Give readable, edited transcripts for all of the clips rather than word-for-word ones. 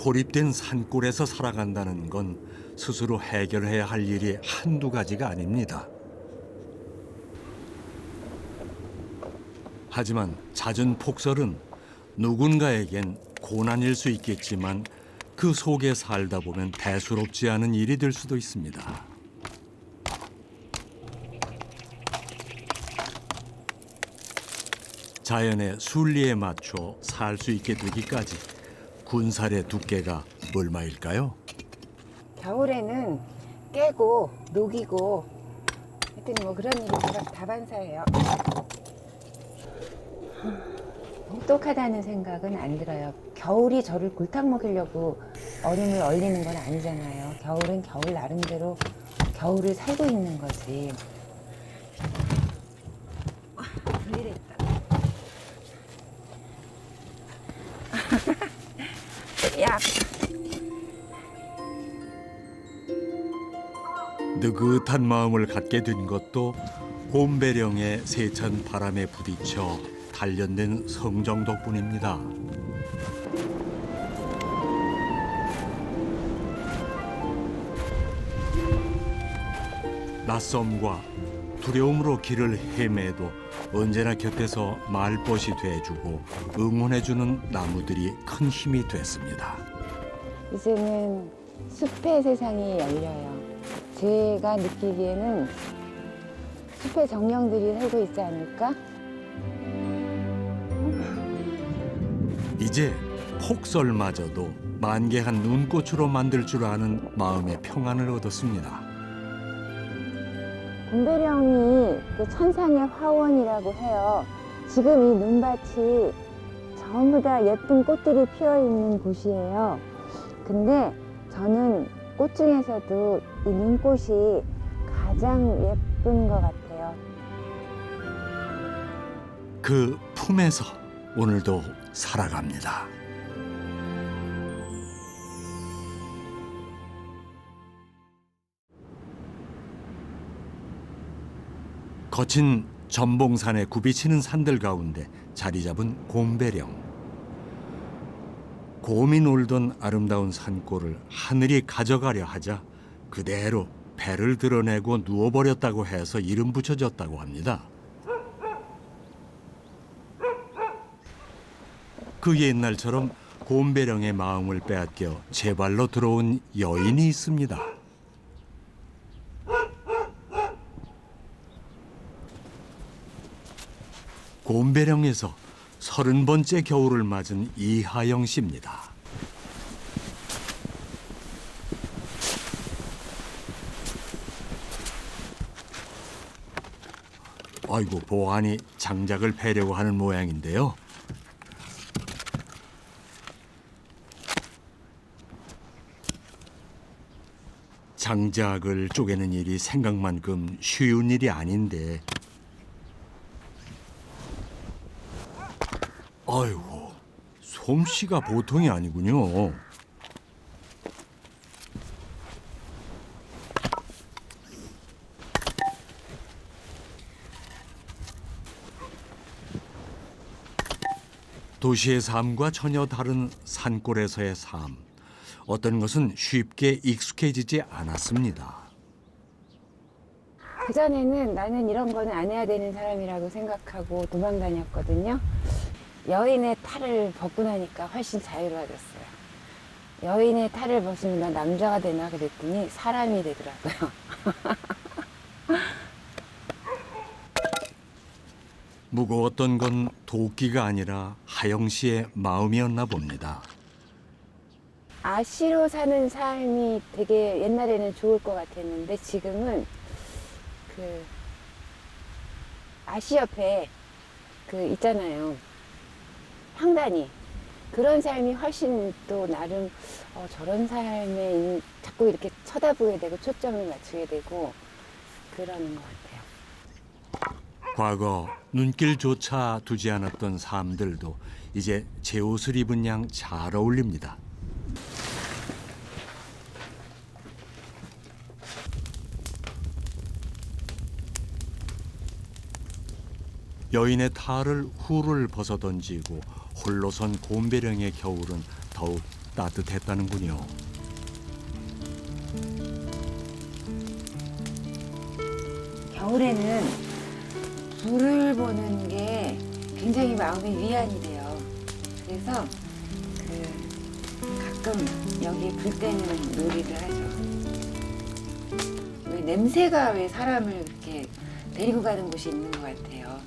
고립된 산골에서 살아간다는 건 스스로 해결해야 할 일이 한두 가지가 아닙니다. 하지만 잦은 폭설은 누군가에겐 고난일 수 있겠지만 그 속에 살다 보면 대수롭지 않은 일이 될 수도 있습니다. 자연의 순리에 맞춰 살 수 있게 되기까지 군살의 두께가 얼마일까요? 겨울에는 깨고 녹이고 하여튼 뭐 그런 일이 다반사예요. 똑똑하다는 생각은 안 들어요. 겨울이 저를 골탕 먹이려고 얼음을 얼리는 건 아니잖아요. 겨울은 겨울 나름대로 겨울을 살고 있는 거지. 분리됐다. 야. 느긋한 마음을 갖게 된 것도 곰배령의 세찬 바람에 부딪혀 단련된 성정 덕분입니다. 낯섦과 두려움으로 길을 헤매도 언제나 곁에서 말벗이 돼주고 응원해주는 나무들이 큰 힘이 됐습니다. 이제는 숲의 세상이 열려요. 제가 느끼기에는 숲의 정령들이 살고 있지 않을까? 이제 폭설마저도 만개한 눈꽃으로 만들 줄 아는 마음의 평안을 얻었습니다. 곰배령이 그 천상의 화원이라고 해요. 지금 이 눈밭이 전부 다 예쁜 꽃들이 피어 있는 곳이에요. 근데 저는 꽃 중에서도 이 눈꽃이 가장 예쁜 것 같아요. 그 품에서 오늘도 살아갑니다. 거친 전봉산에 굽이치는 산들 가운데 자리 잡은 곰배령. 곰이 놀던 아름다운 산골을 하늘이 가져가려 하자 그대로 배를 드러내고 누워버렸다고 해서 이름 붙여졌다고 합니다. 그 옛날처럼 곰배령의 마음을 빼앗겨 제 발로 들어온 여인이 있습니다. 곰배령에서 30번째 겨울을 맞은 이하영 씨입니다. 아이고, 보안이 장작을 패려고 하는 모양인데요. 장작을 쪼개는 일이 생각만큼 쉬운 일이 아닌데 아이고, 솜씨가 보통이 아니군요. 도시의 삶과 전혀 다른 산골에서의 삶. 어떤 것은 쉽게 익숙해지지 않았습니다. 그전에는 나는 이런 거는 안 해야 되는 사람이라고 생각하고 도망 다녔거든요. 여인의 탈을 벗고 나니까 훨씬 자유로워졌어요. 여인의 탈을 벗으면 난 남자가 되나 그랬더니 사람이 되더라고요. 무거웠던 건 도끼가 아니라 하영 씨의 마음이었나 봅니다. 아시로 사는 삶이 되게 옛날에는 좋을 것 같았는데 지금은 그 아시 옆에 그 있잖아요. 황단이. 그런 삶이 훨씬 또 나름 저런 삶에 자꾸 이렇게 쳐다보게 되고 초점을 맞추게 되고 그러는 것 같아요. 과거 눈길조차 두지 않았던 삶들도 이제 제 옷을 입은 양 잘 어울립니다. 여인의 탈을 후를 벗어던지고 홀로 선 곰배령의 겨울은 더욱 따뜻했다는군요. 겨울에는 불을 보는 게 굉장히 마음의 위안이 돼요. 그래서 가끔 여기 불 때는 놀이를 하죠. 왜 냄새가 왜 사람을 이렇게 데리고 가는 곳이 있는 것 같아요.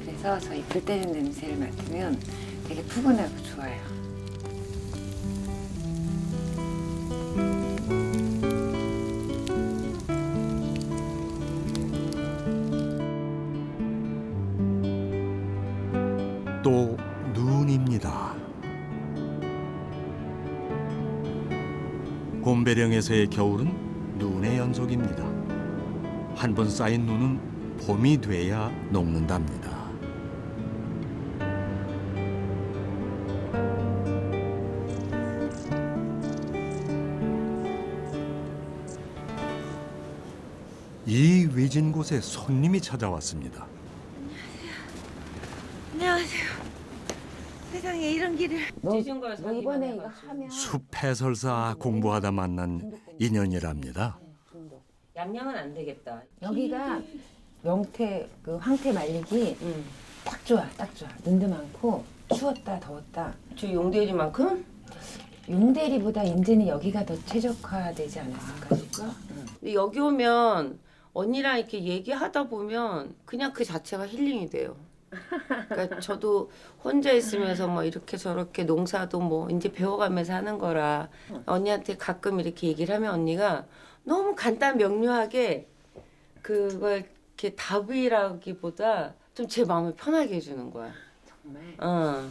그래서 저희 불 때는 냄새를 맡으면 되게 푸근하고 좋아요. 또 눈입니다. 곰배령에서의 겨울은 눈의 연속입니다. 한 번 쌓인 눈은 봄이 돼야 녹는답니다. 이 외진 곳에 손님이 찾아왔습니다. 안녕하세요. 세상에 이런 길을. 너 이번에 이거 하면 숲 해설사 공부하다 만난 인연이랍니다. 양념은 안 되겠다. 여기가 명태 그 황태 말리기 딱 좋아, 딱 좋아. 눈도 많고 추웠다 더웠다. 저 용대리만큼? 용대리보다 이제는 여기가 더 최적화되지 않았을까 싶어. 근데 여기 오면 언니랑 이렇게 얘기하다 보면 그냥 그 자체가 힐링이 돼요. 그러니까 저도 혼자 있으면서 뭐 이렇게 저렇게 농사도 뭐 이제 배워가면서 하는 거라 언니한테 가끔 이렇게 얘기를 하면 언니가 너무 간단 명료하게 그걸 이렇게 답이라기보다 좀 제 마음을 편하게 해주는 거야. 정말.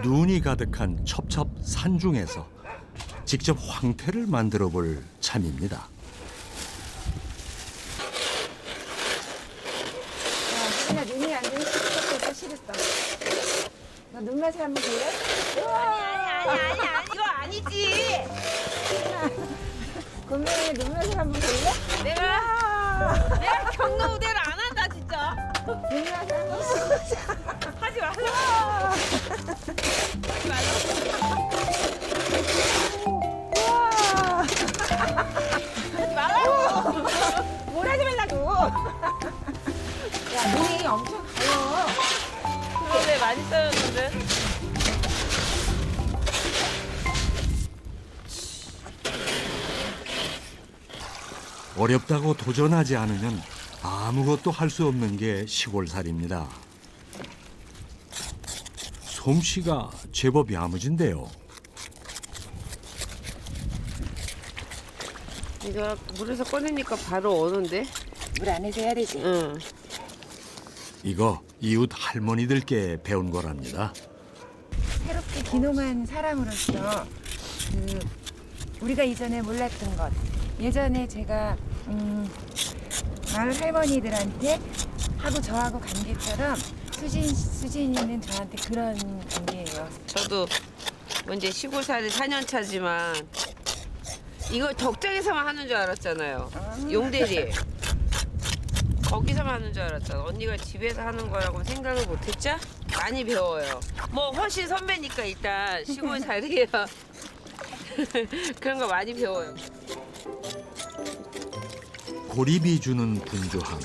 눈이 가득한 첩첩 산중에서 직접 황태를 만들어 볼 참입니다. 야, 눈이 안 되면 시켰어, 시켰어. 너 눈맛을 한번 볼래? 아니 이거 아니지. 곰뱅이 눈맛을 한번 볼래? 내가 경로우대를 안 한다 진짜. 눈맛을 한번 볼래? 하지 말라. 하지 말라. 하지 말라고. 뭘 하지 말라고. 야, 눈이 엄청 가요. 그런데 많이 쌓였는데. 어렵다고 도전하지 않으면 아무것도 할 수 없는 게 시골살입니다. 솜씨가 제법 야무진데요. 이거 물에서 꺼내니까 바로 오는데? 물 안에서 해야 되지. 응. 이거 이웃 할머니들께 배운 거랍니다. 새롭게 귀농한 사람으로서 우리가 이전에 몰랐던 것. 예전에 제가 마을 할머니들한테 하고 저하고 관계처럼 수진이는 저한테 그런 관계예요. 저도 뭐 이제 시골살이 4년 차지만 이걸 덕장에서만 하는 줄 알았잖아요. 용대리. 거기서만 하는 줄 알았잖아. 언니가 집에서 하는 거라고 생각을 못했죠? 많이 배워요. 뭐 훨씬 선배니까 일단 시골살이에요. 그런 거 많이 배워요. 고립이 주는 분주함.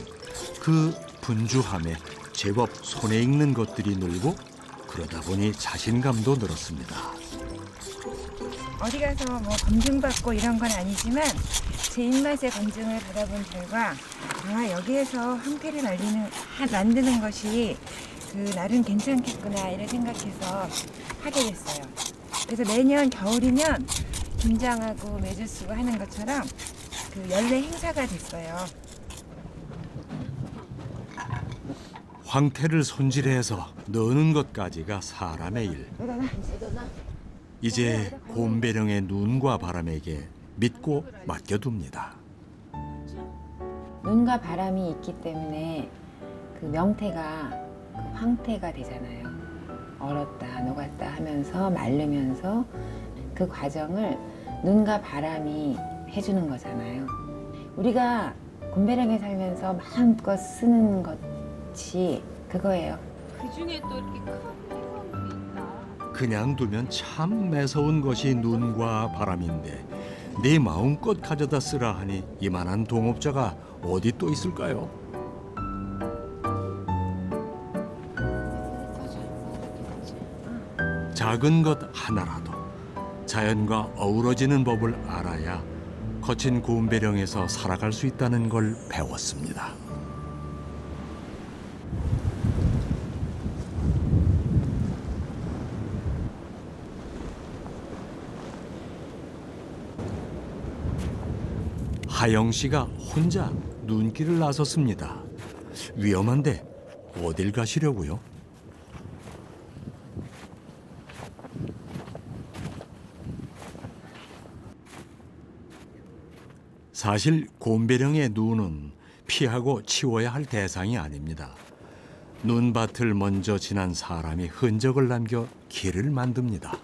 그 분주함에 제법 손에 익는 것들이 늘고 그러다 보니 자신감도 늘었습니다. 어디 가서 뭐 검증받고 이런 건 아니지만 제 입맛에 검증을 받아본 결과 여기에서 황태를 만드는 것이 나름 괜찮겠구나 이런 생각해서 하게 됐어요. 그래서 매년 겨울이면 김장하고 매주 쓰고 하는 것처럼 연례 행사가 됐어요. 황태를 손질해서 넣는 것까지가 사람의 일. 이제 곰배령의 눈과 바람에게 믿고 맡겨둡니다. 눈과 바람이 있기 때문에 명태가 황태가 되잖아요. 얼었다 녹았다 하면서 마르면서 그 과정을 눈과 바람이 해주는 거잖아요. 우리가 곰배령에 살면서 마음껏 쓰는 것이 그거예요. 그 중에 또 이렇게 큰 게 있다. 그냥 두면 참 매서운 것이 눈과 바람인데 네 마음껏 가져다 쓰라 하니 이만한 동업자가 어디 또 있을까요? 작은 것 하나라도 자연과 어우러지는 법을 알아야 거친 곰배령에서 살아갈 수 있다는 걸 배웠습니다. 하영 씨가 혼자 눈길을 나섰습니다. 위험한데 어딜 가시려고요? 사실 곰배령의 눈은 피하고 치워야 할 대상이 아닙니다. 눈밭을 먼저 지난 사람이 흔적을 남겨 길을 만듭니다.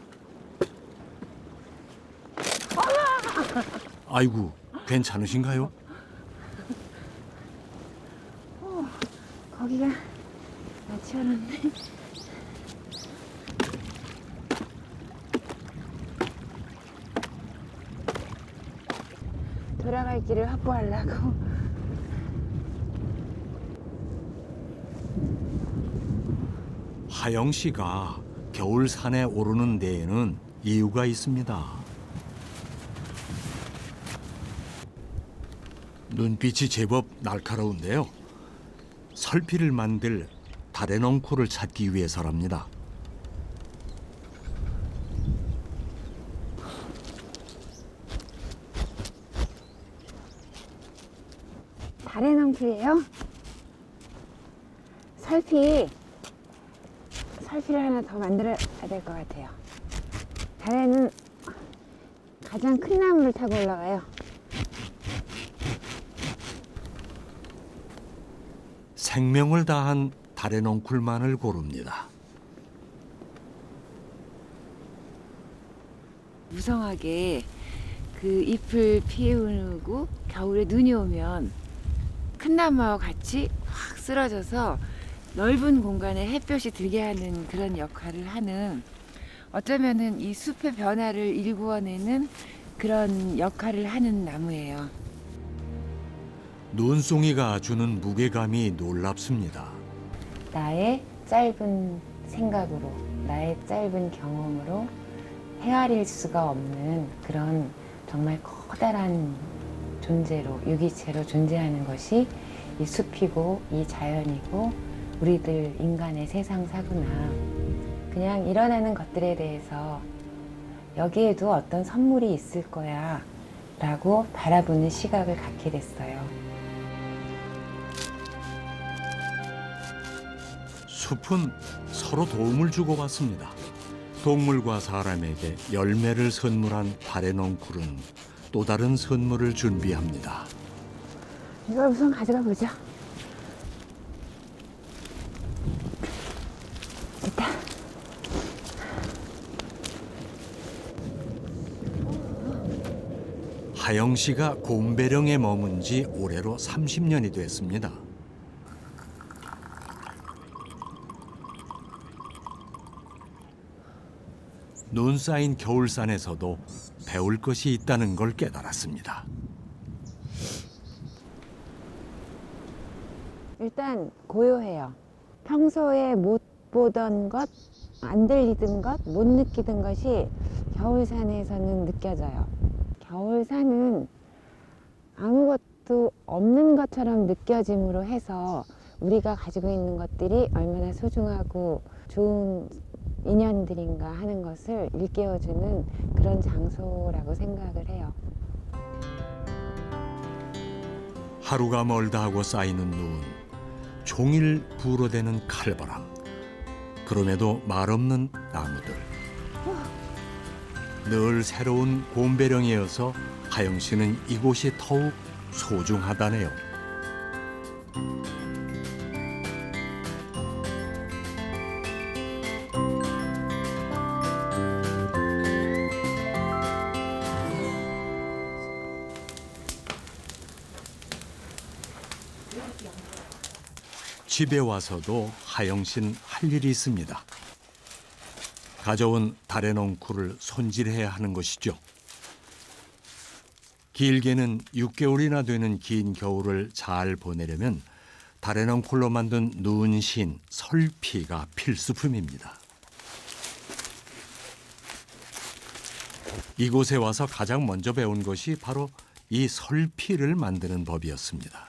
아이고, 괜찮으신가요? 거기가 나 치워놨네. 돌아갈 길을 확보하려고. 하영 씨가 겨울 산에 오르는 데에는 이유가 있습니다. 눈빛이 제법 날카로운데요. 설피를 만들 달의 넝쿨을 찾기 위해서랍니다. 달의 넝쿨이에요? 설피를 하나 더 만들어야 될 것 같아요. 달에는 가장 큰 나무를 타고 올라가요. 생명을 다한 달의 넝쿨만을 고릅니다. 무성하게 그 잎을 피우고 겨울에 눈이 오면 큰 나무와 같이 확 쓰러져서 넓은 공간에 햇볕이 들게 하는 그런 역할을 하는, 어쩌면은 이 숲의 변화를 일구어내는 그런 역할을 하는 나무예요. 눈송이가 주는 무게감이 놀랍습니다. 나의 짧은 생각으로, 나의 짧은 경험으로 헤아릴 수가 없는 그런 정말 커다란 존재로, 유기체로 존재하는 것이 이 숲이고 이 자연이고 우리들 인간의 세상사구나. 그냥 일어나는 것들에 대해서 여기에도 어떤 선물이 있을 거야 라고 바라보는 시각을 갖게 됐어요. 숲은 서로 도움을 주고받습니다. 동물과 사람에게 열매를 선물한 달의 넝쿨은 또 다른 선물을 준비합니다. 이걸 우선 가져가 보자. 됐다. 하영 씨가 곰배령에 머문 지 올해로 30년이 됐습니다. 눈 쌓인 겨울산에서도 배울 것이 있다는 걸 깨달았습니다. 일단 고요해요. 평소에 못 보던 것, 안 들리던 것, 못 느끼던 것이 겨울산에서는 느껴져요. 겨울산은 아무것도 없는 것처럼 느껴짐으로 해서 우리가 가지고 있는 것들이 얼마나 소중하고 좋은 인연들인가 하는 것을 일깨워주는 그런 장소라고 생각을 해요. 하루가 멀다 하고 쌓이는 눈, 종일 불어대는 칼바람, 그럼에도 말없는 나무들. 늘 새로운 곰배령이어서 하영 씨는 이곳이 더욱 소중하다네요. 집에 와서도 하영 씨는 할 일이 있습니다. 가져온 달의 넝쿨을 손질해야 하는 것이죠. 길게는 6개월이나 되는 긴 겨울을 잘 보내려면 달의 넝쿨로 만든 눈신, 설피가 필수품입니다. 이곳에 와서 가장 먼저 배운 것이 바로 이 설피를 만드는 법이었습니다.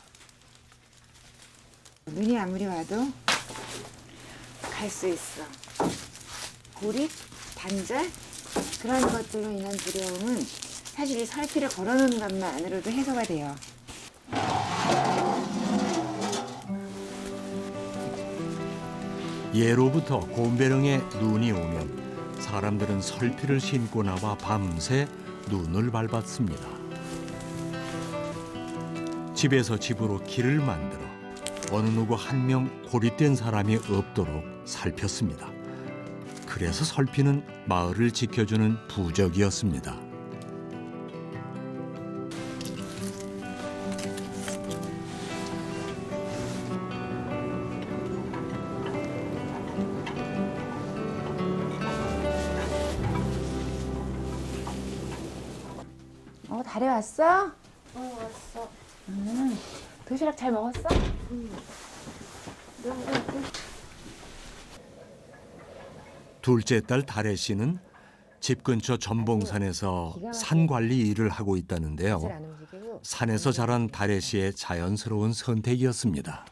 눈이 아무리 와도 갈 수 있어. 고립, 단절 그런 것들로 인한 두려움은 사실 이 설피를 걸어놓은 것만으로도 해소가 돼요. 예로부터 곰배령에 눈이 오면 사람들은 설피를 신고 나와 밤새 눈을 밟았습니다. 집에서 집으로 길을 만들어 어느 누구 한 명 고립된 사람이 없도록 살폈습니다. 그래서 설피는 마을을 지켜주는 부적이었습니다. 달에 왔어? 왔어. 도시락 잘 먹었어? 둘째 딸 다래 씨는 집 근처 전봉산에서 산 관리 일을 하고 있다는데요. 잘 안 움직이고. 산에서 자란 다래 씨의 자연스러운 선택이었습니다.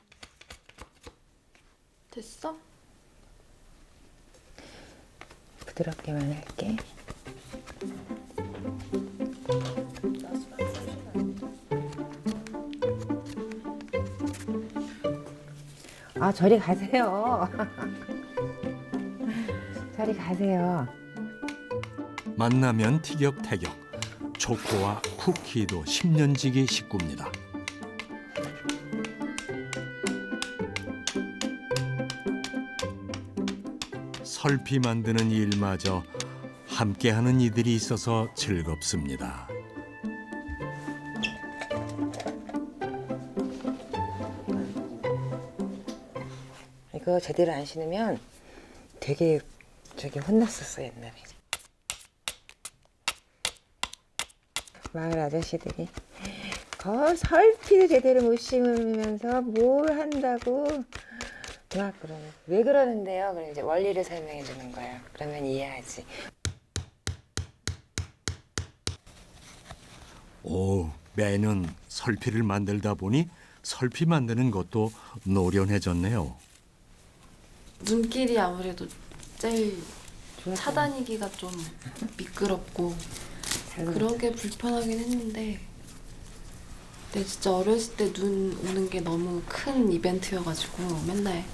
됐어? 부드럽게만 할게. 아, 저리 가세요. 저리 가세요. 만나면 티격태격, 초코와 쿠키도 10년지기 식구입니다. 설피 만드는 일마저 함께하는 이들이 있어서 즐겁습니다. 이거 제대로 안 신으면 되게 혼났었어 옛날에. 마을 아저씨들이 설피도 제대로 못 심으면서 뭘 한다고 막 그러는. 왜 그러는데요? 그럼 이제 원리를 설명해 주는 거예요. 그러면 이해하지. 오, 매년 설피를 만들다 보니 설피 만드는 것도 노련해졌네요. 눈길이 아무래도 제일 좋았어요. 차다니기가 좀 미끄럽고 그런 게 불편하긴 했는데 근데 진짜 어렸을 때 눈 오는 게 너무 큰 이벤트여가지고 맨날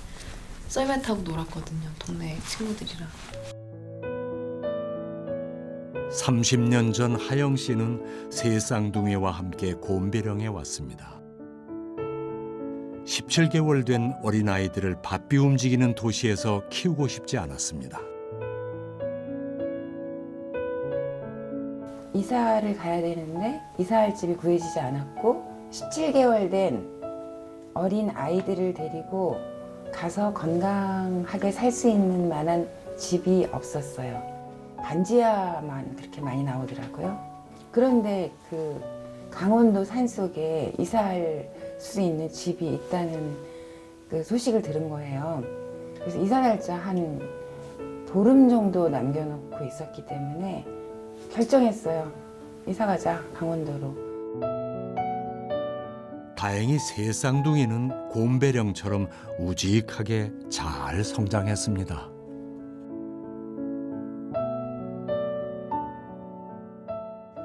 썰매 타고 놀았거든요. 동네 친구들이랑. 30년 전 하영 씨는 세 쌍둥이와 함께 곰배령에 왔습니다. 17개월 된 어린아이들을 바삐 움직이는 도시에서 키우고 싶지 않았습니다. 이사를 가야 되는데 이사할 집이 구해지지 않았고 17개월 된 어린 아이들을 데리고 가서 건강하게 살 수 있는 만한 집이 없었어요. 반지하만 그렇게 많이 나오더라고요. 그런데 그 강원도 산속에 이사할 수 있는 집이 있다는 그 소식을 들은 거예요. 그래서 이사 날짜 한 보름 정도 남겨놓고 있었기 때문에 결정했어요. 이사 가자, 강원도로. 다행히 세 쌍둥이는 곰배령처럼 우직하게 잘 성장했습니다.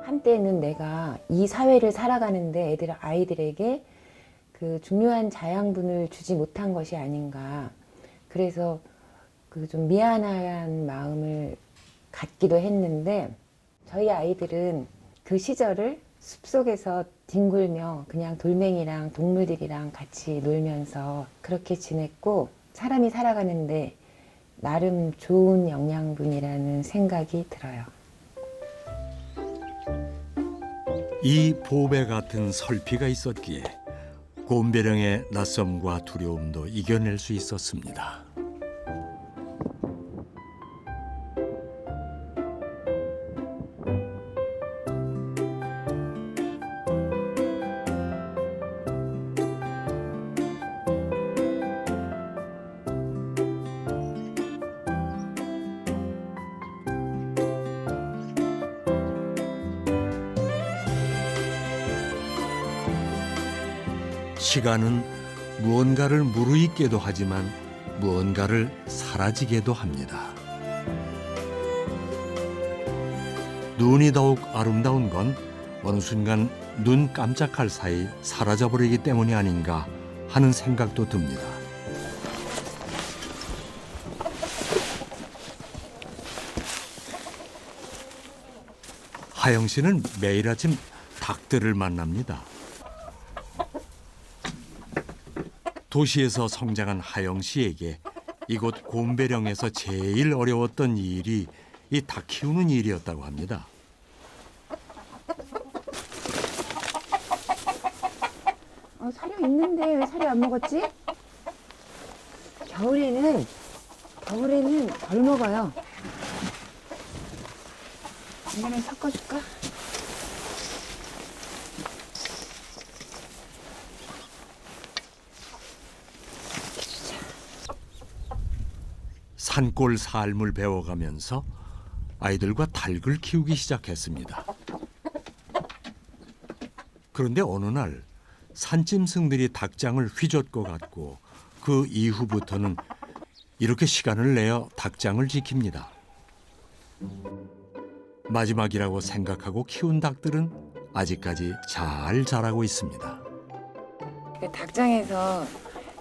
한때는 내가 이 사회를 살아가는데 아이들에게 그 중요한 자양분을 주지 못한 것이 아닌가. 그래서 그 좀 미안한 마음을 갖기도 했는데 저희 아이들은 그 시절을 숲속에서 뒹굴며 그냥 돌멩이랑 동물들이랑 같이 놀면서 그렇게 지냈고 사람이 살아가는데 나름 좋은 영양분이라는 생각이 들어요. 이 보배 같은 설피가 있었기에 곰배령의 낯섦과 두려움도 이겨낼 수 있었습니다. 시간은 무언가를 무르익게도 하지만 무언가를 사라지게도 합니다. 눈이 더욱 아름다운 건 어느 순간 눈 깜짝할 사이 사라져버리기 때문이 아닌가 하는 생각도 듭니다. 하영 씨는 매일 아침 닭들을 만납니다. 도시에서 성장한 하영 씨에게 이곳 곰배령에서 제일 어려웠던 일이 이 닭 키우는 일이었다고 합니다. 사료 있는데 왜 사료 안 먹었지? 겨울에는 덜 먹어요. 이거는 섞어줄까? 산골 삶을 배워가면서 아이들과 닭을 키우기 시작했습니다. 그런데 어느 날 산짐승들이 닭장을 휘젓고 갔고 그 이후부터는 이렇게 시간을 내어 닭장을 지킵니다. 마지막이라고 생각하고 키운 닭들은 아직까지 잘 자라고 있습니다. 닭장에서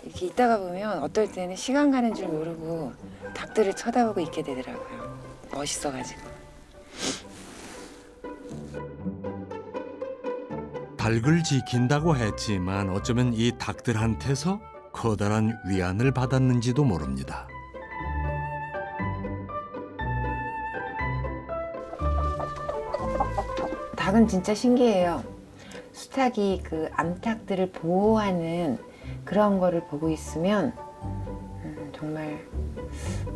이렇게 있다가 보면 어떨 때는 시간 가는 줄 모르고 닭들을 쳐다보고 있게 되더라고요. 멋있어가지고. 닭을 지킨다고 했지만 어쩌면 이 닭들한테서 커다란 위안을 받았는지도 모릅니다. 닭은 진짜 신기해요. 수탉이 그 암탉들을 보호하는 그런 거를 보고 있으면 정말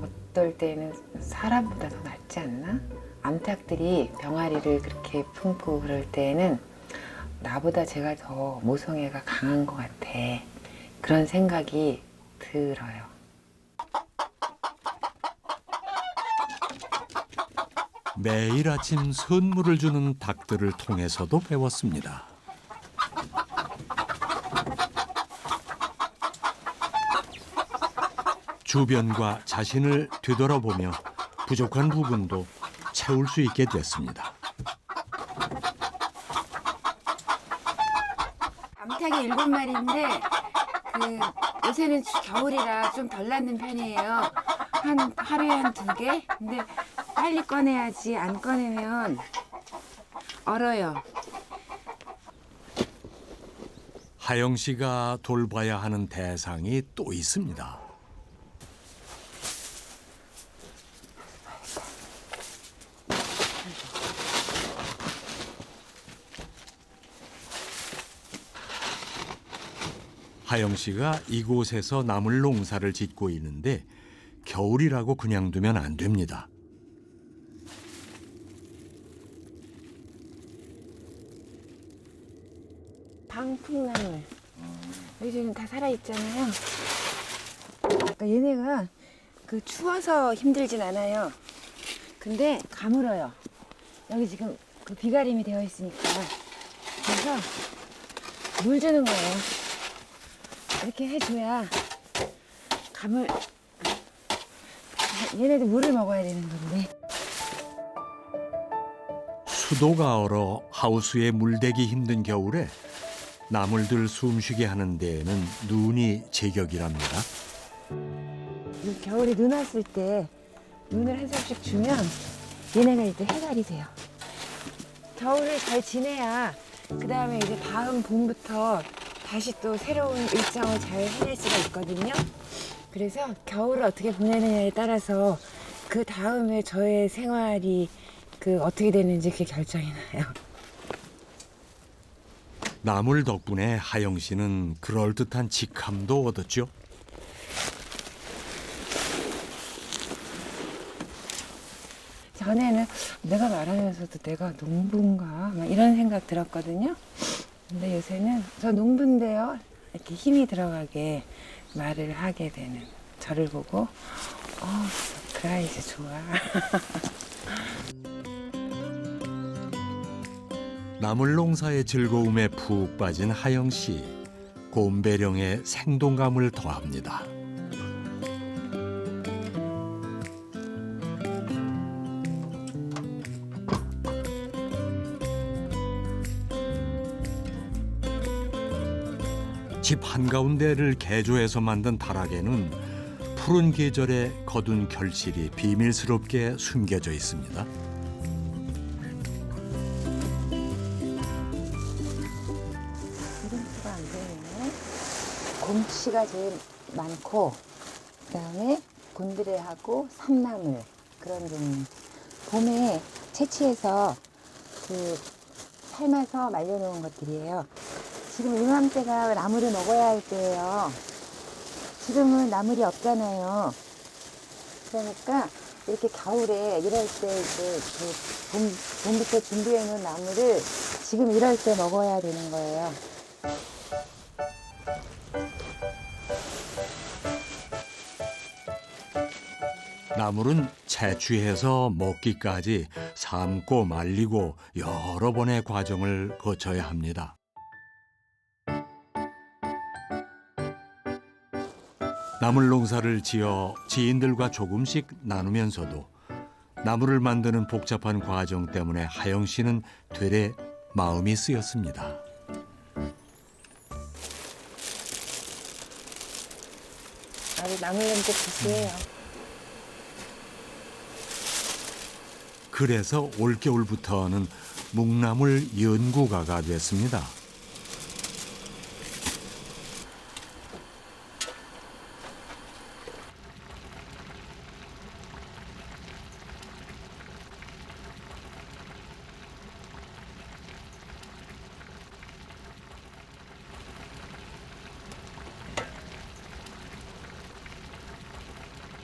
어떨 때는 사람보다 더 낫지 않나? 암탉들이 병아리를 그렇게 품고 그럴 때에는 나보다 제가 더 모성애가 강한 것 같아. 그런 생각이 들어요. 매일 아침 선물을 주는 닭들을 통해서도 배웠습니다. 주변과 자신을 되돌아보며 부족한 부분도 채울 수 있게 됐습니다. 암탉이 7마리인데 요새는 겨울이라 좀 덜 낳는 편이에요. 하루에 한 2개? 근데 빨리 꺼내야지. 안 꺼내면 얼어요. 하영 씨가 돌봐야 하는 대상이 또 있습니다. 하영 씨가 이곳에서 나물 농사를 짓고 있는데 겨울이라고 그냥 두면 안 됩니다. 방풍나물. 여기는 다 살아있잖아요. 그러니까 얘네가 추워서 힘들진 않아요. 근데 가물어요. 여기 지금 비가림이 되어 있으니까. 그래서 물 주는 거예요. 이렇게 해줘야 얘네도 물을 먹어야 되는 건데. 수도가 얼어 하우스에 물대기 힘든 겨울에 나물들 숨쉬게 하는 데에는 눈이 제격이랍니다. 겨울에 눈 왔을 때 눈을 한 삽씩 주면 얘네가 이제 해갈이 돼요. 겨울을 잘 지내야 그 다음에 이제 다음 봄부터 다시 또 새로운 일정을 잘 해낼 수가 있거든요. 그래서 겨울을 어떻게 보내느냐에 따라서 그 다음에 저의 생활이 어떻게 되는지 그게 결정이 나요. 나물 덕분에 하영 씨는 그럴듯한 직함도 얻었죠. 전에는 내가 말하면서도 내가 농부인가 막 이런 생각 들었거든요. 근데 요새는 저 농부인데요. 이렇게 힘이 들어가게 말을 하게 되는 저를 보고 그 아이 이제 좋아. 나물 농사의 즐거움에 푹 빠진 하영 씨. 곰배령의 생동감을 더합니다. 집 한가운데를 개조해서 만든 다락에는 푸른 계절의 거둔 결실이 비밀스럽게 숨겨져 있습니다. 이름표가 안 보이네. 곰치가 제일 많고, 그다음에 곤드레하고 삼나물 그런 종류. 봄에 채취해서 삶아서 말려놓은 것들이에요. 지금 이맘때가 나물을 먹어야 할 때예요. 지금은 나물이 없잖아요. 그러니까 이렇게 겨울에 이럴 때 이제 봄부터 준비해 놓은 나물을 지금 이럴 때 먹어야 되는 거예요. 나물은 채취해서 먹기까지 삶고 말리고 여러 번의 과정을 거쳐야 합니다. 나물 농사를 지어 지인들과 조금씩 나누면서도 나물을 만드는 복잡한 과정 때문에 하영 씨는 되레 마음이 쓰였습니다. 아주 나물 냄새 구수해요. 그래서 올겨울부터는 묵나물 연구가가 됐습니다.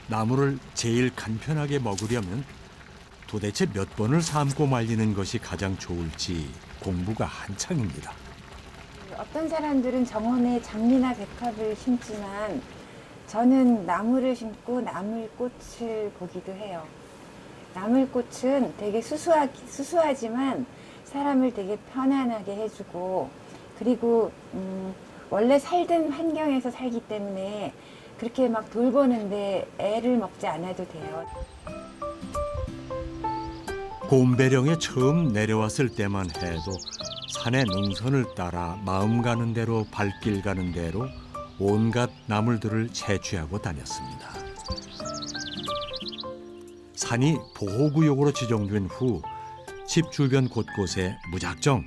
나물을 제일 간편하게 먹으려면 도대체 몇 번을 삶고 말리는 것이 가장 좋을지 공부가 한창입니다. 어떤 사람들은 정원에 장미나 백합을 심지만 저는 나물을 심고 나물꽃을 보기도 해요. 나물꽃은 되게 수수하지만 사람을 되게 편안하게 해주고, 그리고 원래 살던 환경에서 살기 때문에 그렇게 막 돌보는데 애를 먹지 않아도 돼요. 곰배령에 처음 내려왔을 때만 해도 산의 능선을 따라 마음 가는 대로 발길 가는 대로 온갖 나물들을 채취하고 다녔습니다. 산이 보호구역으로 지정된 후 집 주변 곳곳에 무작정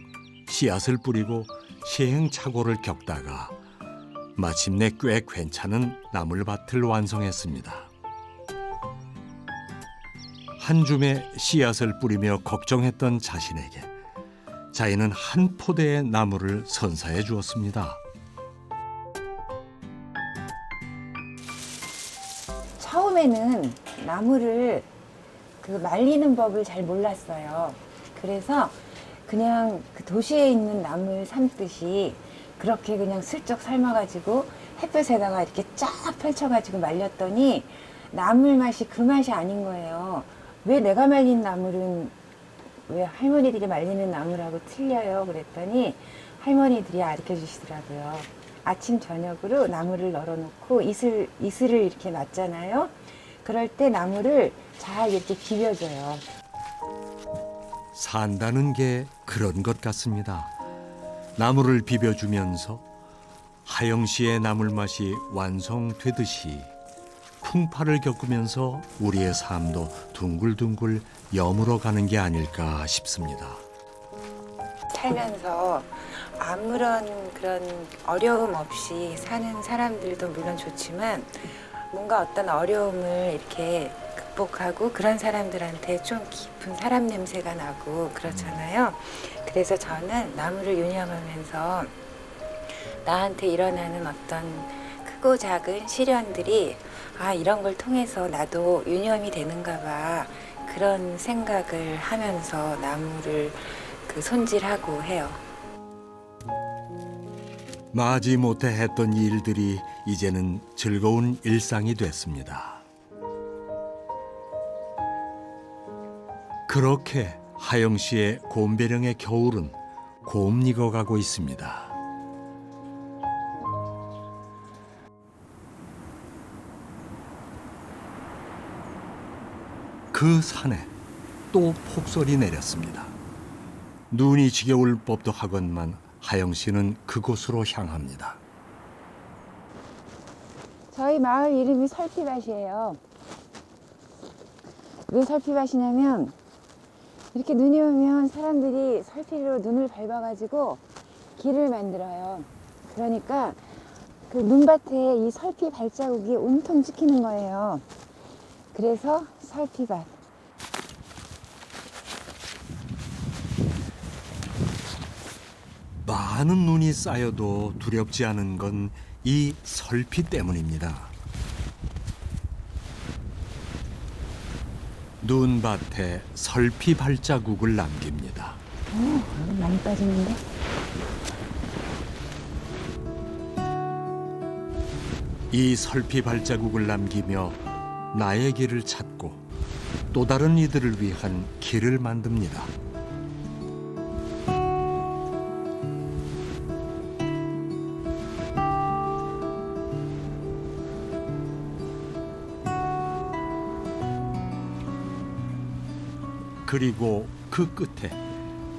씨앗을 뿌리고 시행착오를 겪다가 마침내 꽤 괜찮은 나물밭을 완성했습니다. 한 줌의 씨앗을 뿌리며 걱정했던 자신에게 자인은 한 포대의 나물을 선사해 주었습니다. 처음에는 나물을 말리는 법을 잘 몰랐어요. 그래서 그냥 도시에 있는 나물 삶듯이 그렇게 그냥 슬쩍 삶아가지고 햇볕에다가 이렇게 쫙 펼쳐가지고 말렸더니 나물 맛이 그 맛이 아닌 거예요. 왜 내가 말린 나물은 왜 할머니들이 말리는 나물하고 틀려요? 그랬더니 할머니들이 가르쳐 주시더라고요. 아침 저녁으로 나물을 널어놓고 이슬을 이렇게 놨잖아요. 그럴 때 나물을 잘 이렇게 비벼줘요. 산다는 게 그런 것 같습니다. 나물을 비벼주면서 하영 씨의 나물 맛이 완성되듯이 풍파를 겪으면서 우리의 삶도 둥글둥글 여물어 가는 게 아닐까 싶습니다. 살면서 아무런 그런 어려움 없이 사는 사람들도 물론 좋지만 뭔가 어떤 어려움을 이렇게 극복하고 그런 사람들한테 좀 깊은 사람 냄새가 나고 그렇잖아요. 그래서 저는 나물을 유념하면서 나한테 일어나는 어떤 크고 작은 시련들이 이런 걸 통해서 나도 유념이 되는가 봐, 그런 생각을 하면서 나물을 손질하고 해요. 마지못해 했던 일들이 이제는 즐거운 일상이 됐습니다. 그렇게 하영 씨의 곰배령의 겨울은 곰 익어가고 있습니다. 그 산에 또 폭설이 내렸습니다. 눈이 지겨울 법도 하건만 하영 씨는 그곳으로 향합니다. 저희 마을 이름이 설피밭이에요. 왜 설피밭이냐면 이렇게 눈이 오면 사람들이 설피로 눈을 밟아가지고 길을 만들어요. 그러니까 그 눈밭에 이 설피 발자국이 온통 찍히는 거예요. 그래서 설피밭. 많은 눈이 쌓여도 두렵지 않은 건 이 설피 때문입니다. 눈밭에 설피 발자국을 남깁니다. 많이 빠지는데? 이 설피 발자국을 남기며 나의 길을 찾고 또 다른 이들을 위한 길을 만듭니다. 그리고 그 끝에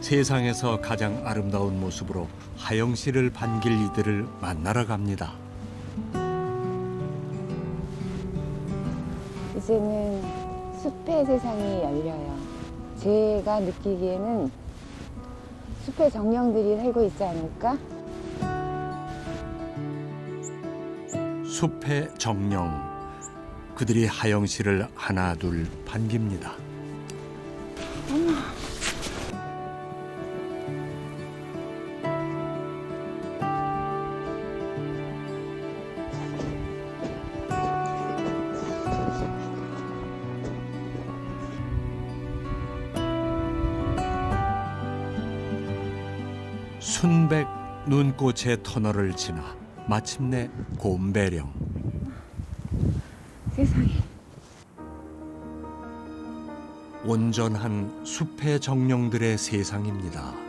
세상에서 가장 아름다운 모습으로 하영 씨를 반길 이들을 만나러 갑니다. 이제는 숲의 세상이 열려요. 제가 느끼기에는 숲의 정령들이 살고 있지 않을까? 숲의 정령, 그들이 하영 씨를 하나 둘 반깁니다. 순백 눈꽃의 터널을 지나 마침내 곰배령. 세상에. 온전한 숲의 정령들의 세상입니다.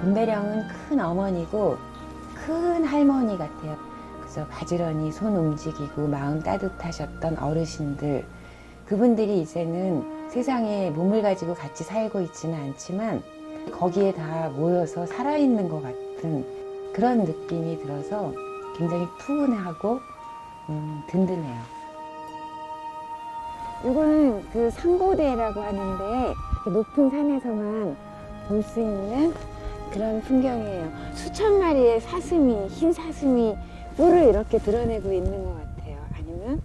곰배령은 큰 어머니고 큰 할머니 같아요. 그래서 바지런히 손 움직이고 마음 따뜻하셨던 어르신들, 그분들이 이제는 세상에 몸을 가지고 같이 살고 있지는 않지만 거기에 다 모여서 살아있는 것 같은 그런 느낌이 들어서 굉장히 푸근하고 든든해요. 이거는 그 상고대라고 하는데 높은 산에서만 볼 수 있는 그런 풍경이에요. 수천 마리의 사슴이, 흰 사슴이 뿔을 이렇게 드러내고 있는 것 같아요. 아니면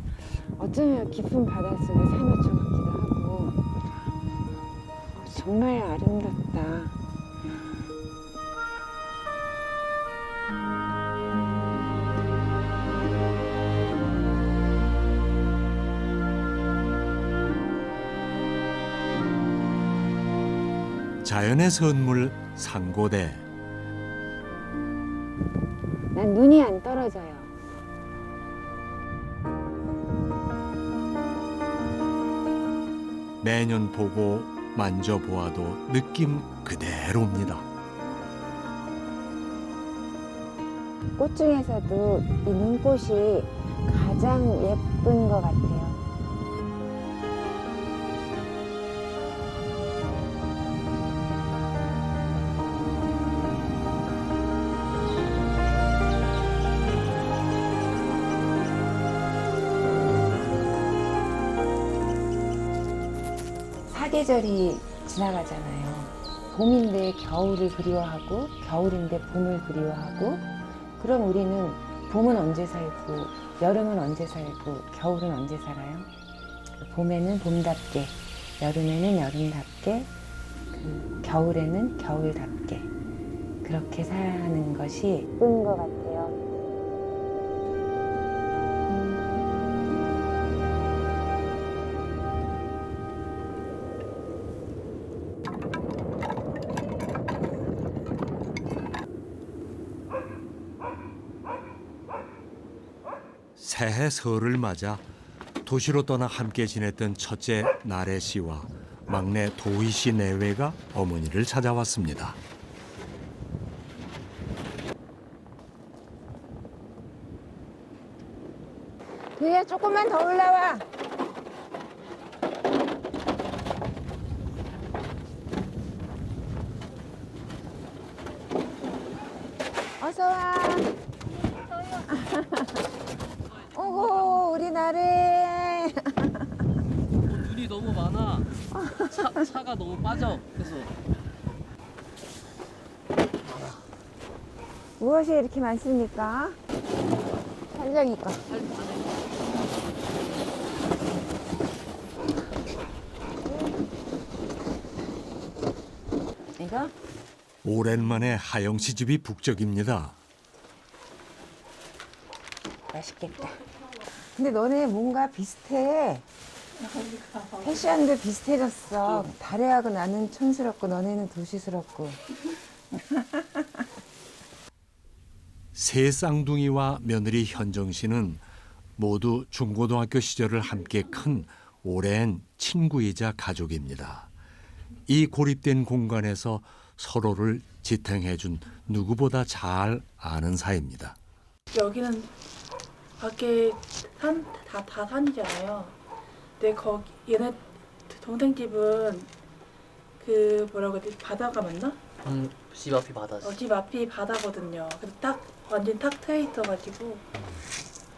어쩌면 깊은 바닷속의 산호초 같기도 하고. 정말 아름답다. 자연의 선물 상고대. 난 눈이 안 떨어져요. 매년 보고 만져보아도 느낌 그대로입니다. 꽃 중에서도 이 눈꽃이 가장 예쁜 것 같아요. 사계절이 지나가잖아요. 봄인데 겨울을 그리워하고, 겨울인데 봄을 그리워하고, 그럼 우리는 봄은 언제 살고, 여름은 언제 살고, 겨울은 언제 살아요? 봄에는 봄답게, 여름에는 여름답게, 겨울에는 겨울답게 그렇게 사는 것이 예쁜 것 같아요. 새해 설을 맞아 도시로 떠나 함께 지냈던 첫째 나래 씨와 막내 도희 씨 내외가 어머니를 찾아왔습니다. 도희야, 조금만 더 올라와. 어서 와. 오고, 우리 나래. 눈이 너무 많아. 차가 너무 빠져. 그래서 무엇이 이렇게 많습니까? 산정이 거. 이거? 오랜만에 하영 씨 집이 북적입니다. 맛있겠다. 근데 너네 뭔가 비슷해. 패션도 비슷해졌어. 다래하고 나는 촌스럽고 너네는 도시스럽고. 세 쌍둥이와 며느리 현정 씨는 모두 중고등학교 시절을 함께 큰 오랜 친구이자 가족입니다. 이 고립된 공간에서 서로를 지탱해준 누구보다 잘 아는 사이입니다. 여기는 밖에 다 산이잖아요. 근데 거기 얘네 동생 집은 그 뭐라고 해야 되지? 바다가 맞나? 집 앞이 바다지. 집 앞이 바다거든요. 그래서 딱 완전 탁 트여 있어가지고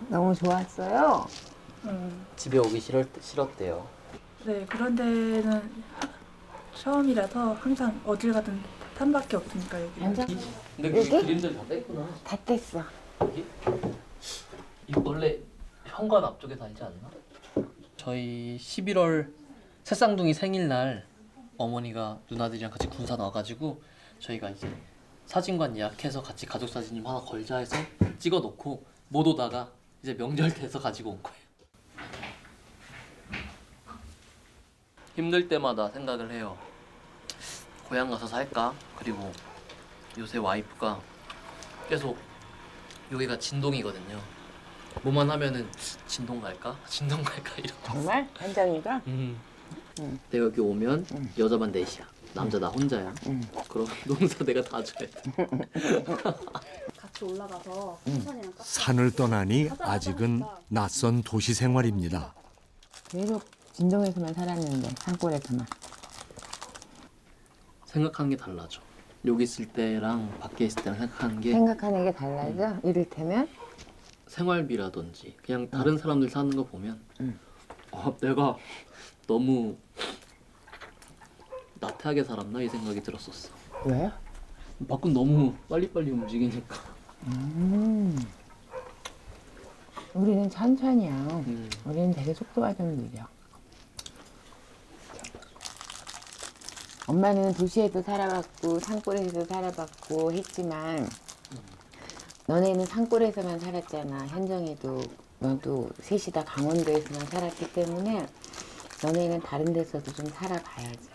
너무 좋았어요. 집에 오기 싫었대요. 네 그런 데는 처음이라서 항상 어딜 가든 산밖에 없으니까 여기. 완전 근데 여기? 그림들 다 뺐구나. 다 뗐어. 여기? 이 원래 현관 앞쪽에 살지 않나? 저희 11월 새쌍둥이 생일날 어머니가 누나들이랑 같이 군산 와가지고 저희가 이제 사진관 예약해서 같이 가족 사진 좀 하나 걸자 해서 찍어놓고 못 오다가 이제 명절 돼서 가지고 온 거예요. 힘들 때마다 생각을 해요. 고향 가서 살까? 그리고 요새 와이프가 계속 여기가 진동이거든요. 뭐만 하면은 진동 갈까? 진동 갈까? 이런 거. 정말? 현정이가? 내가 여기 오면 여자만 넷이야. 남자 나 혼자야. 그럼 농사 내가 다 줘야 돼. 같이 올라가서 풍선이랑 산을 떠나니 아직은 낯선 도시 생활입니다. 계속 진동에서만 살았는데 산골에서만. 생각하는 게 달라져. 여기 있을 때랑 밖에 있을 때랑 생각하는 게 생각하는 게 달라져? 이를테면? 생활비라든지 그냥 다른 사람들 사는 거 보면 내가 너무 나태하게 살았나 이 생각이 들었었어. 왜요? 밖은 너무 빨리빨리 움직이니까. 우리는 천천히야. 음. 우리는 되게 속도가 좀 느려. 엄마는 도시에도 살아봤고 산골에서도 살아봤고 했지만 너네는 산골에서만 살았잖아. 현정이도 너도 셋이 다 강원도에서만 살았기 때문에 너네는 다른 데서도 좀 살아봐야지.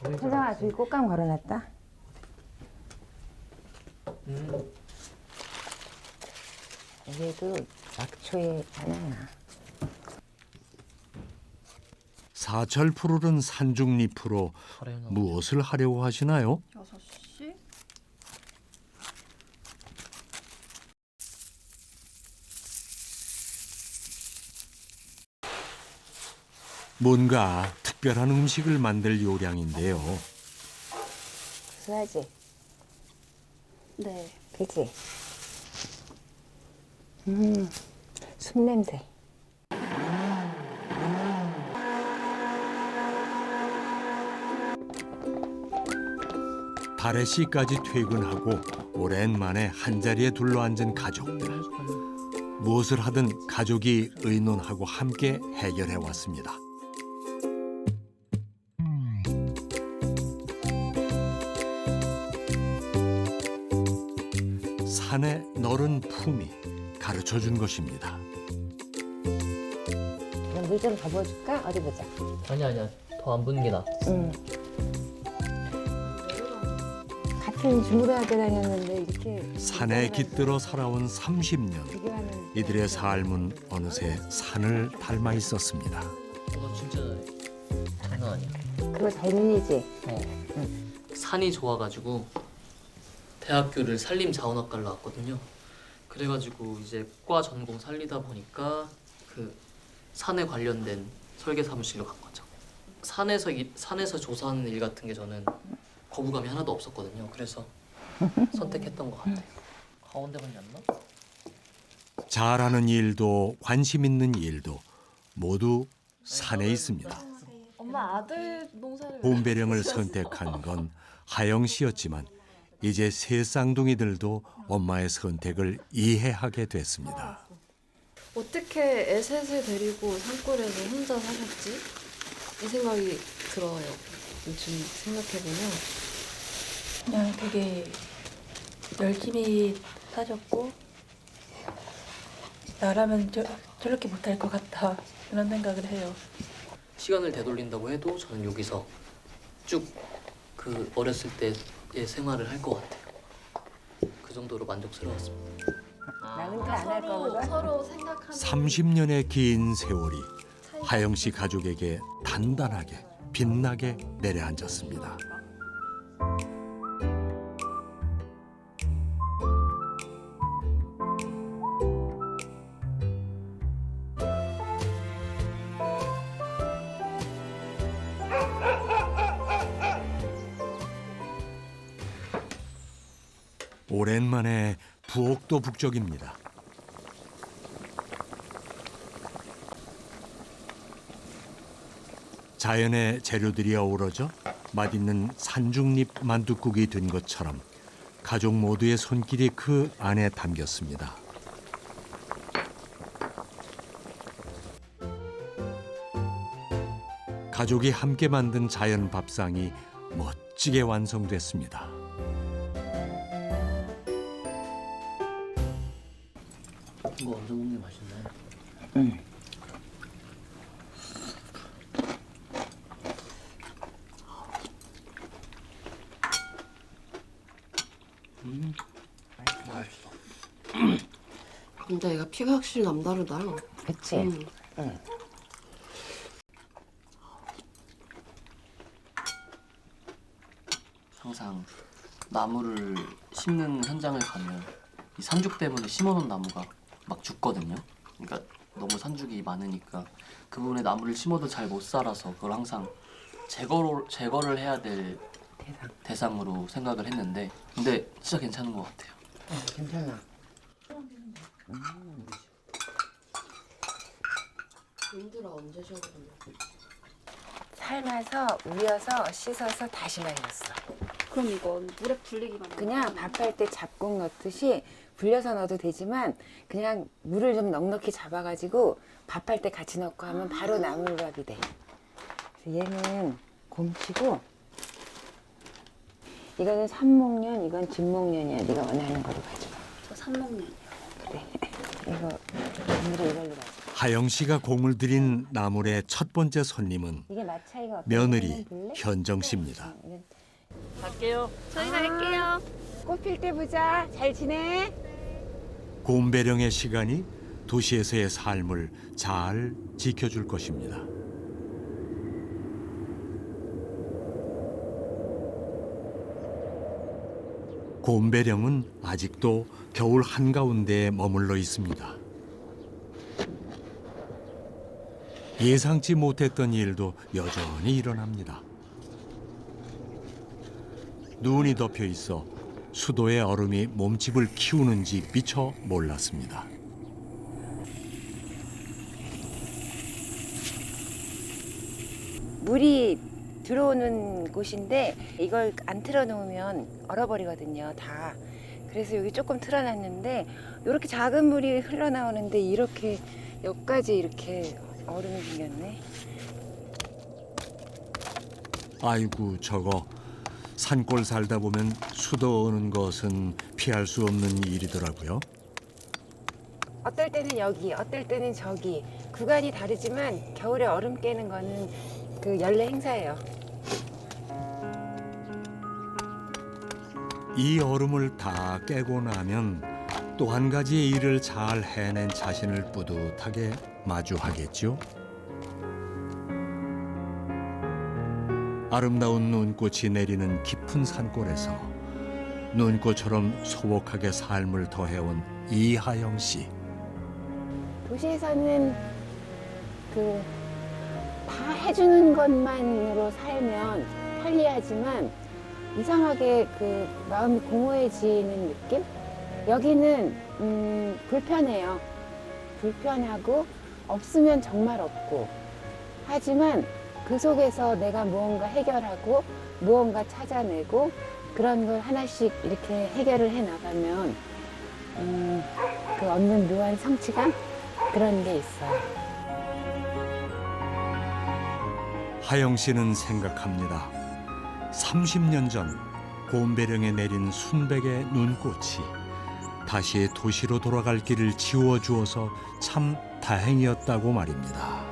현정아, 저기 꽃감 걸어놨다. 여기도 약초에 하나야. 사철 푸르른 산중잎으로 무엇을 하려고 하시나요? 6시? 뭔가 특별한 음식을 만들 요량인데요. 수하지? 네. 그치? 숲 냄새. 다래 씨까지 퇴근하고 오랜만에 한자리에 둘러앉은 가족들. 무엇을 하든 가족이 의논하고 함께 해결해 왔습니다. 산의 너른 품이 가르쳐준 것입니다. 그럼 물 좀 더 부어줄까? 어디 보자. 아니야 더 안 붓는 게 나아. 같은 주무르하게 다녔는데 이렇게 산에 깃들어 살아온 30년. 비교하는 이들의 삶은 어느새 산을 닮아 있었습니다. 너 진짜 장난 아니야. 그거 재민이지? 산이 좋아가지고 대학교를 산림자원학과를 나왔거든요. 그래가지고 이제 과 전공 살리다 보니까 그 산에 관련된 설계 사무실로 간 거죠. 산에서 조사하는 일 같은 게 저는 거부감이 하나도 없었거든요. 그래서 선택했던 것 같아요. 가운데만 였나? 잘하는 일도 관심 있는 일도 모두 산에 있습니다. 엄마 아들 농사를 곰배령을 선택한 건 하영 씨였지만 이제 새 쌍둥이들도 엄마의 선택을 이해하게 됐습니다. 어떻게 애셋을 데리고 산골에서 혼자 사셨지? 이 생각이 들어요. 요즘 생각해보면 그냥 되게 열심히 사셨고 나라면 저렇게 못할 것 같다 그런 생각을 해요. 시간을 되돌린다고 해도 저는 여기서 쭉 그 어렸을 때의 생활을 할 것 같아요. 그 정도로 만족스러웠습니다. 나는 그 안 할 거거든. 서로 생각하는 30년의 긴 세월이 하영 씨 가족에게 단단하게 빛나게 내려앉았습니다. 오랜만에 부엌도 북적입니다. 자연의 재료들이 어우러져 맛있는 산중잎 만둣국이 된 것처럼 가족 모두의 손길이 그 안에 담겼습니다. 가족이 함께 만든 자연 밥상이 멋지게 완성됐습니다. 이거 얹어 먹는 게 맛있네. 근데 얘가 피가 확실히 남다르다. 그치? 항상 나무를 심는 현장을 가면 이 산죽 때문에 심어놓은 나무가 막 죽거든요. 그러니까 너무 산죽이 많으니까 그 부분에 나무를 심어도 잘 못 살아서 그걸 항상 제거를 해야 될 대상으로 생각을 했는데 근데 진짜 괜찮은 것 같아요. 괜찮아. 힘들어 언제 쉬어보냐. 삶아서 우려서 씻어서 다시 말렸어. 그럼 이건 물에 불리기만 하면 그냥 밥할 때 잡곡 넣듯이 불려서 넣어도 되지만 그냥 물을 좀 넉넉히 잡아가지고 밥할 때 같이 넣고 하면 바로 나물밥이 돼. 그래서 얘는 곰치고 이거는 산목련, 이건 진목련이야. 네가 원하는 거로 가져가. 저 산목련. 그래. 이거 오늘은 이걸로 가져가. 하영 씨가 공을 들인 나물의 첫 번째 손님은 이게 맛 차이가 없어. 며느리 현정 씨입니다. 갈게요. 저희가 할게요. 꽃필 때 보자. 잘 지내? 곰배령의 시간이 도시에서의 삶을 잘 지켜줄 것입니다. 곰배령은 아직도 겨울 한가운데에 머물러 있습니다. 예상치 못했던 일도 여전히 일어납니다. 눈이 덮여 있어 수도의 얼음이 몸집을 키우는지 미처 몰랐습니다. 물이 들어오는 곳인데 이걸 안 틀어놓으면 얼어버리거든요, 다. 그래서 여기 조금 틀어놨는데 이렇게 작은 물이 흘러나오는데 이렇게 여기까지 이렇게 얼음이 생겼네. 아이고 저거 산골 살다 보면 수도 오는 것은 피할 수 없는 일이더라고요. 어떨 때는 여기, 어떨 때는 저기 구간이 다르지만 겨울에 얼음 깨는 거는 그 연례 행사예요. 이 얼음을 다 깨고 나면 또 한 가지의 일을 잘 해낸 자신을 뿌듯하게 마주하겠죠. 아름다운 눈꽃이 내리는 깊은 산골에서 눈꽃처럼 소복하게 삶을 더해온 이하영 씨. 도시에서는 다 해주는 것만으로 살면 편리하지만 이상하게 마음이 공허해지는 느낌? 여기는 불편해요. 불편하고 없으면 정말 없고. 하지만 그 속에서 내가 무언가 해결하고 무언가 찾아내고 그런 걸 하나씩 이렇게 해결을 해 나가면 그 얻는 묘한 성취감? 그런 게 있어요. 하영 씨는 생각합니다. 30년 전 곰배령에 내린 순백의 눈꽃이 다시 도시로 돌아갈 길을 지워주어서 참 다행이었다고 말입니다.